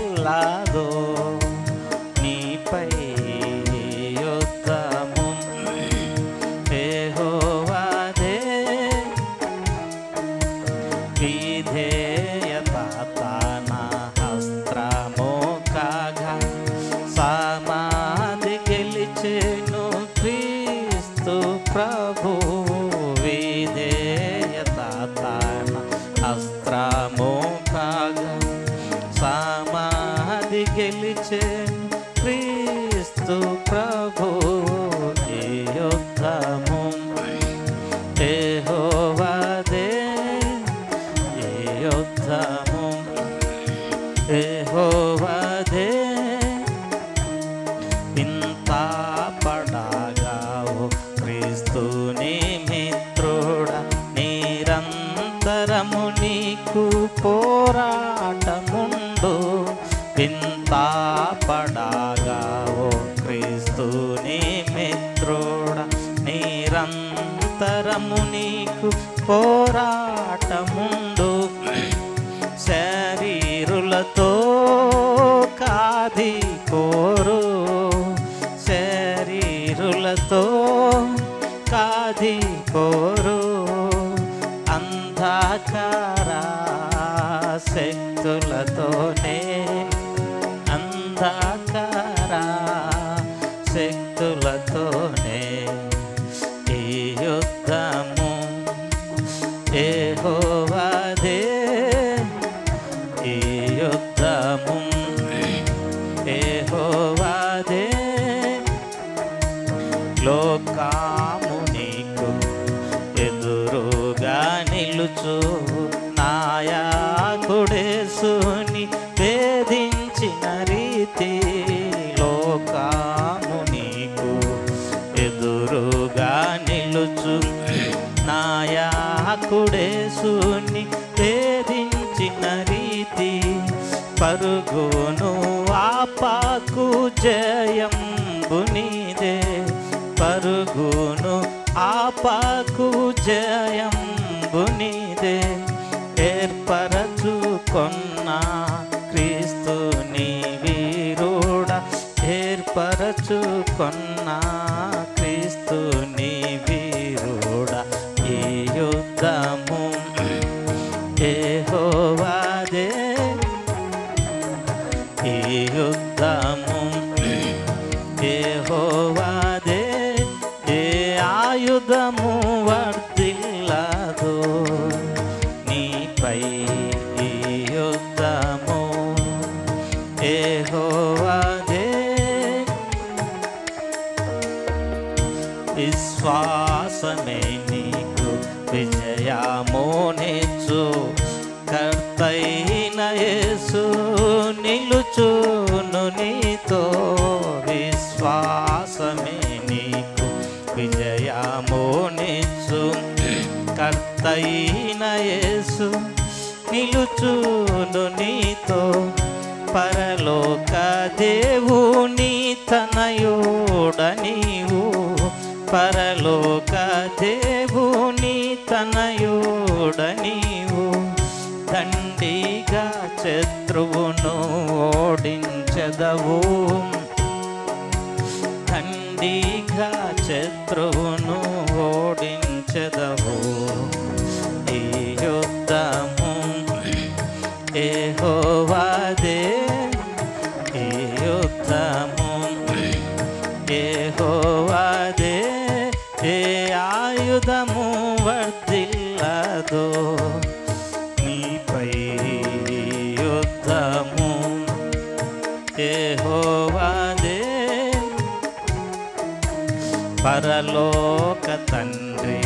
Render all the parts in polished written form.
వర్ధిల్లాదో నీపై యుద్ధము యెహోవాదే విధేయత తన హస్త్రము కాగా సమాధి గెలిచెను క్రీస్తు ప్రభు విధేయత తన హస్త్రము కాగా సమాధి గెలిచెను క్రీస్తు ప్రభు ఈ యుద్ధము యెహోవాదే ఈ యుద్ధము యెహోవాదే ఇంత పడగావు క్రీస్తుని మిత్రుడ నిరంతరము నీకు పోరాటముండు ఇంత పడగావు క్రీస్తుని మిత్రుడ నిరంతరము నీకు పోరాటముండు శరీరులతో కాది కోరు శరీరులతో కాది కోరు అంధకార శక్తులతోనే అంధకార శక్తులతోనే ఈ యుద్ధము యెహోవాదే ఈ యుద్ధము యెహోవాదే లోకము నీకు ఎదురుగా నిలుచు నాయకుడేసుని వేధించిన రీతి లోకము నీకు ఎదురుగా నిలుచు నాయకుడేసుని వేధించిన రీతి పరుగును ఆపాకు జయంబు నీదే పరుగును ఆపాకు జయంబు నీదే ఏర్పరచుకొన్న క్రీస్తుని వీరుడ ఏర్పరచుకొన్న క్రీస్తుని వీరుడ ఈ యుద్ధము యెహోవాదే ఈ యుద్ధము యెహోవాదే ఏ ఆయుధము వర్ధిల్లదో నీపై ఈ యుద్ధము యెహోవాదే విశ్వాసమే నీకు విజయమునిచ్చు కర్తైన యేసు నిలుచును నీతో విశ్వాసమే నీకు విజయమునిచ్చు కర్తైన యేసు నిలుచును నీతో పరలోక దేవుని తనయుడ నీవు పరలోక దేవుని తనయుడ నీవు దండిగా శత్రువును ఓడించెదవు దండిగా శత్రువును ఓడించెదవు ఈ యుద్ధము యెహోవాదే ఈ యుద్ధము యెహోవాదే ఏ ఆయుధము వర్ధిల్లదో నీపై యుద్ధము యెహోవాదే పరలోక తండ్రి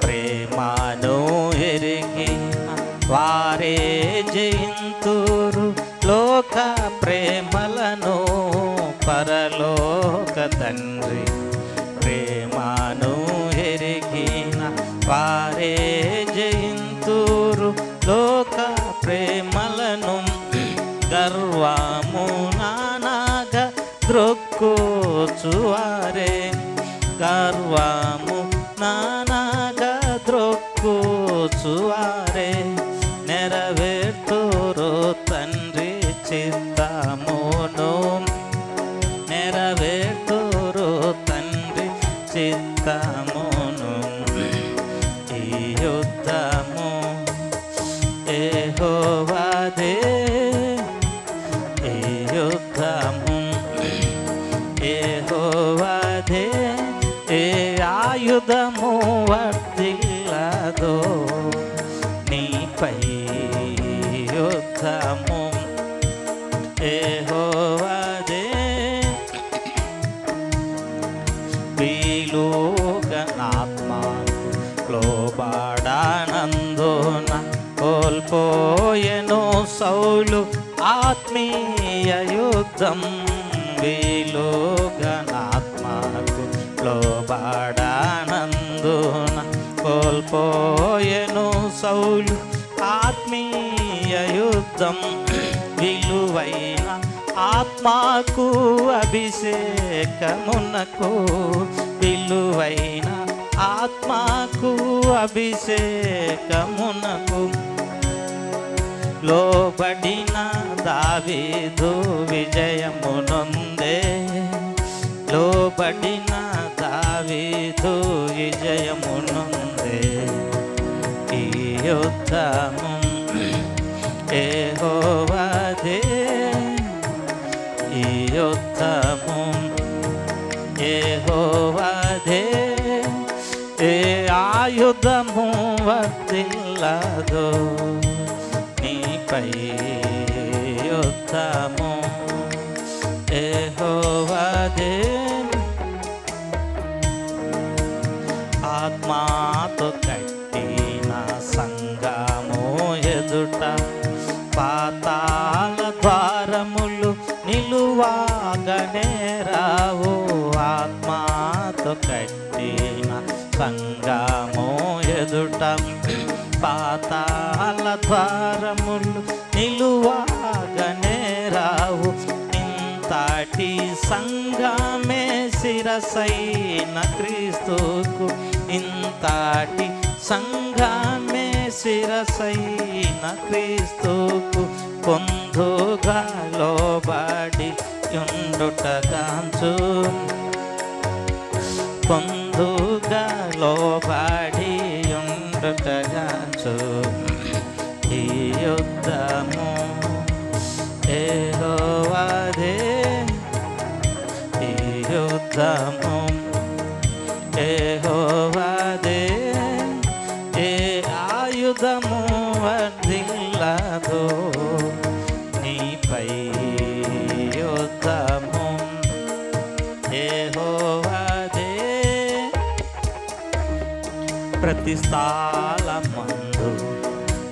ప్రేమను ఎరిగిన వారే జయింతురు లోక ప్రేమలను పరలోక తండ్రి ప్రేమను ఎరిగిన వారే జయింతురు లోక ప్రేమలను గర్వము నానాగా ద్రొక్కుచువారే గర్వము నానాగా ద్రొక్కుచువారే నెరవేర్తురు తండ్రి చిత్తమును నెరవేర్తురు తండ్రి చిత్తమును. ఈ యుద్ధము యెహోవాదే, ఈ యుద్ధము యెహోవాదే. ఏ ఆయుధము వర్ధిల్లదో నీపై యుద్ధము యెహోవాదే. వీలుగనాత్మకు లోబడనందున కోల్పోయెను సౌలు ఆత్మీయ యుద్ధం. వీలుగనాత్మకు లోబడనందున కోల్పోయెను సౌలు ఆత్మీయ యుద్ధం. విలువైన ఆత్మకు అభిషేకమునకు, విలువైన ఆత్మకు అభిషేకమునకు లోబడిన దావీదు విజయమునొందే. లోబడిన దావీదు విజయమునొందే. ఈ యుద్ధము యెహోవాదే, ఈ యుద్ధము యెహోవాదే. ఏ ఆయుధము వర్ధిల్లదో నీపై యుద్ధము యెహోవాదే. ఆత్మతో కట్టిన సంగము ఎదుట పాతాళ ద్వారములు నిలువాగనే రావు. ఆత్మతో కట్టిన సంగము ఎదుట పాతాళ ద్వారములు నిలువాగనే రావు. ఇంతటి సంగమే శిరసైన క్రీస్తుకు, ఇంతటి సంఘమే శిరసైన క్రీస్తుకు పొందుగా లోబడి యుండుటగాంచు, పొందుగా లోబడి యుండుటగాంచు. ఈ యుద్ధము యెహోవాదే, ఈ యుద్ధము యెహోవాదే. ఏ ఆయుధము వర్ధిల్లదో నీపై యుద్ధము యెహోవాదే. ప్రతి స్థలమందు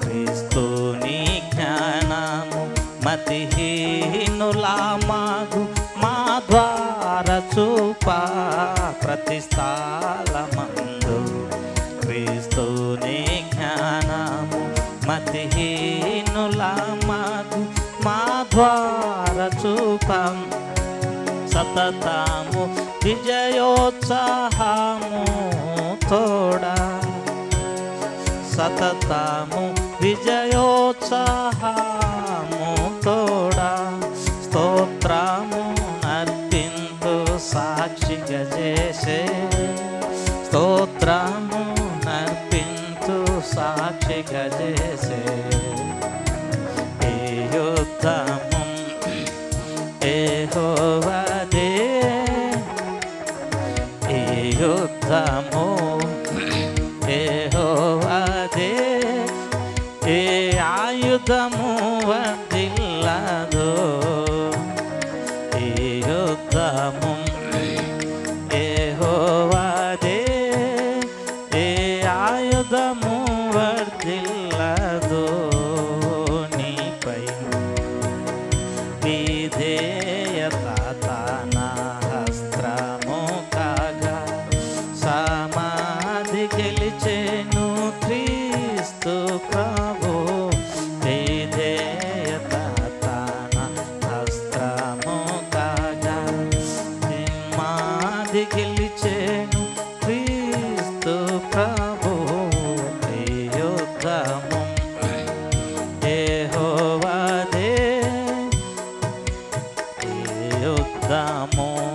క్రీస్తుని జ్ఞానము మతిహీనులా మాగు మా ద్వార చూపా. ప్రతి స్థలమందు క్రీస్తుని జ్ఞానము మతిహీనులా మాగు మా ద్వార చూపం. సతతము విజయోత్సాహము తోడా, సతతము విజయోత్సాహము తోడా స్తోత్రము నర్పింతు సాక్షిగా చేసే. స్తోత్రము నర్పింతు సాక్షిగా చేసే. ఈ యుద్ధము యెహోవాదే, ఈ యుద్ధము యెహోవాదే. ఏ ఆయుధము వర్ధిల్లదో ఈ యుద్ధము యెహోవాదే. ఏ ఆయుధము వర్ధిల్లదో నీపై విధేయత తన హస్త్రము కాగా సమాధి గెలిచెను క్రీస్తు ప్రభు. విధేయత తన హస్త్రము కాగా సమాధి గెలిచెను క్రీస్తు ప్రభు. ఈ యుద్ధము యెహోవాదే, నామము